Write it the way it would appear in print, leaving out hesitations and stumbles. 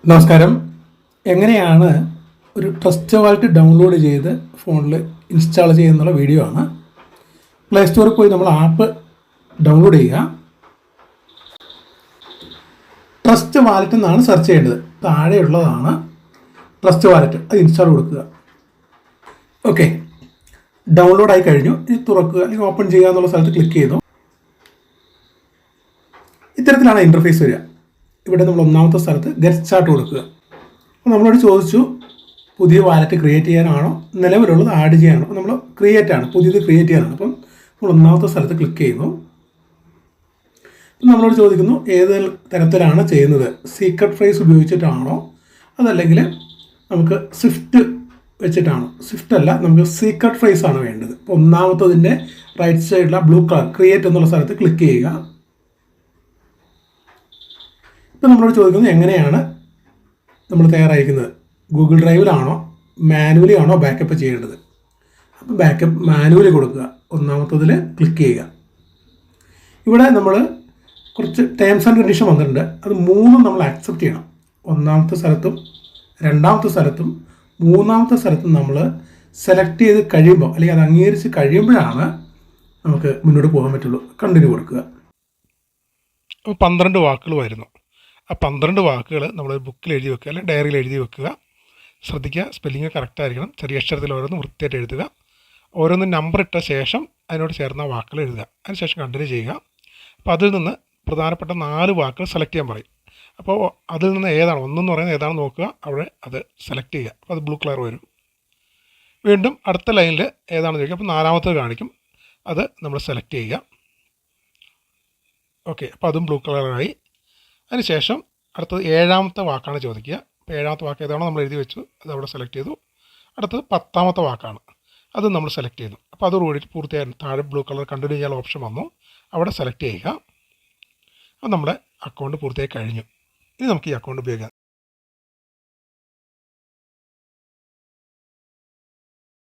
നമസ്കാരം. എങ്ങനെയാണ് ഒരു ട്രസ്റ്റ് വാലറ്റ് ഡൗൺലോഡ് ചെയ്ത് ഫോണിൽ ഇൻസ്റ്റാൾ ചെയ്യുന്നുള്ള വീഡിയോ ആണ്. പ്ലേ സ്റ്റോറിൽ പോയി നമ്മൾ ആപ്പ് ഡൗൺലോഡ് ചെയ്യുക. ട്രസ്റ്റ് വാലറ്റ് എന്നാണ് സെർച്ച് ചെയ്യേണ്ടത്. താഴെയുള്ളതാണ് ട്രസ്റ്റ് വാലറ്റ്. അത് ഇൻസ്റ്റാൾ കൊടുക്കുക. ഓക്കെ, ഡൗൺലോഡ് ആയി കഴിഞ്ഞു. ഇനി തുറക്കുക അല്ലെങ്കിൽ ഓപ്പൺ ചെയ്യുക എന്നുള്ള സ്ഥലത്ത് ക്ലിക്ക് ചെയ്തു. ഇത്തരത്തിലാണ് ഇൻ്റർഫേസ് വരിക. ഇവിടെ നമ്മൾ ഒന്നാമത്തെ സ്ഥലത്ത് ഗെറ്റ് സ്റ്റാർട്ട് കൊടുക്കുക. അപ്പോൾ നമ്മളോട് ചോദിച്ചു പുതിയ വാലറ്റ് ക്രിയേറ്റ് ചെയ്യാനാണോ നിലവിലുള്ളത് ആഡ് ചെയ്യാനാണോ. നമ്മൾ ക്രിയേറ്റ് ആണ്, പുതിയത് ക്രിയേറ്റ് ചെയ്യാനാണ്. അപ്പം നമ്മൾ ഒന്നാമത്തെ സ്ഥലത്ത് ക്ലിക്ക് ചെയ്യുന്നു. നമ്മളോട് ചോദിക്കുന്നു ഏത് തരത്തിലാണ് ചെയ്യുന്നത്, സീക്രട്ട് ഫ്രേസ് ഉപയോഗിച്ചിട്ടാണോ അതല്ലെങ്കിൽ നമുക്ക് സ്വിഫ്റ്റ് വെച്ചിട്ടാണോ. സ്വിഫ്റ്റ് അല്ല, നമുക്ക് സീക്രട്ട് ഫ്രേസ് ആണ് വേണ്ടത്. അപ്പോൾ ഒന്നാമത്തതിൻ്റെ റൈറ്റ് സൈഡിലുള്ള ബ്ലൂ കളർ ക്രിയേറ്റ് എന്നുള്ള സ്ഥലത്ത് ക്ലിക്ക് ചെയ്യുക. ഇപ്പം നമ്മളോട് ചോദിക്കുന്നത് എങ്ങനെയാണ് നമ്മൾ തയ്യാറായിരിക്കുന്നത്, ഗൂഗിൾ ഡ്രൈവിലാണോ മാനുവലി ആണോ ബാക്കപ്പ് ചെയ്യേണ്ടത്. അപ്പോൾ ബാക്കപ്പ് മാനുവലി കൊടുക്കുക. ഒന്നാമത്തതിൽ ക്ലിക്ക് ചെയ്യുക. ഇവിടെ നമ്മൾ കുറച്ച് ടേംസ് ആൻഡ് കണ്ടീഷൻ വന്നിട്ടുണ്ട്. അത് മൂന്നും നമ്മൾ ആക്സെപ്റ്റ് ചെയ്യണം. ഒന്നാമത്തെ സ്ഥലത്തും രണ്ടാമത്തെ സ്ഥലത്തും മൂന്നാമത്തെ സ്ഥലത്തും നമ്മൾ സെലക്ട് ചെയ്ത് കഴിയുമ്പോൾ അല്ലെങ്കിൽ അത് അംഗീകരിച്ച് കഴിയുമ്പോഴാണ് നമുക്ക് മുന്നോട്ട് പോകാൻ പറ്റുള്ളൂ. കണ്ടിന്യൂ കൊടുക്കുക. അപ്പോൾ 12 വാക്കുകൾ വരുന്നു. ആ 12 വാക്കുകൾ നമ്മൾ ബുക്കിൽ എഴുതി വെക്കുക അല്ലെങ്കിൽ ഡയറിയിൽ എഴുതി വെക്കുക. ശ്രദ്ധിക്കുക, സ്പെല്ലിങ് കറക്റ്റ് ആയിരിക്കണം. ചെറിയ അക്ഷരത്തിൽ ഓരോന്ന് വൃത്തിയായിട്ട് എഴുതുക. ഓരോന്ന് നമ്പർ ഇട്ട ശേഷം അതിനോട് ചേർന്ന വാക്കുകൾ എഴുതുക. അതിനുശേഷം കണ്ടിന്യൂ ചെയ്യുക. അപ്പോൾ അതിൽ നിന്ന് പ്രധാനപ്പെട്ട 4 വാക്കുകൾ സെലക്ട് ചെയ്യാൻ പറയും. അപ്പോൾ അതിൽ നിന്ന് ഏതാണ് ഒന്നെന്ന് പറയുന്നത് ഏതാണെന്ന് നോക്കുക, അവിടെ അത് സെലക്ട് ചെയ്യുക. അപ്പോൾ അത് ബ്ലൂ കളർ വരും. വീണ്ടും അടുത്ത ലൈനിൽ ഏതാണെന്ന് ചോദിക്കുക. അപ്പോൾ 4-മത്തത് കാണിക്കും, അത് നമ്മൾ സെലക്ട് ചെയ്യുക. ഓക്കെ, അപ്പോൾ അതും ബ്ലൂ കളറായി. അതിനുശേഷം അടുത്തത് 7-മത്തെ വാക്കാണ് ചോദിക്കുക. അപ്പോൾ 7-മത്തെ വാക്ക് ഏതാണോ നമ്മൾ എഴുതി വെച്ചു, അത് അവിടെ സെലക്ട് ചെയ്തു. അടുത്തത് 10-മത്തെ വാക്കാണ്, അത് നമ്മൾ സെലക്ട് ചെയ്തു. അപ്പോൾ അത് കൂടി പൂർത്തിയായി താഴെ ബ്ലൂ കളർ കണ്ടിന്യൂ ചെയ്യാൻ ഓപ്ഷൻ വന്നു, അവിടെ സെലക്ട് ചെയ്യുക. അപ്പോൾ നമ്മുടെ അക്കൗണ്ട് പൂർത്തിയായി കഴിഞ്ഞു. ഇനി നമുക്ക് ഈ അക്കൗണ്ട് ഉപയോഗിക്കാം.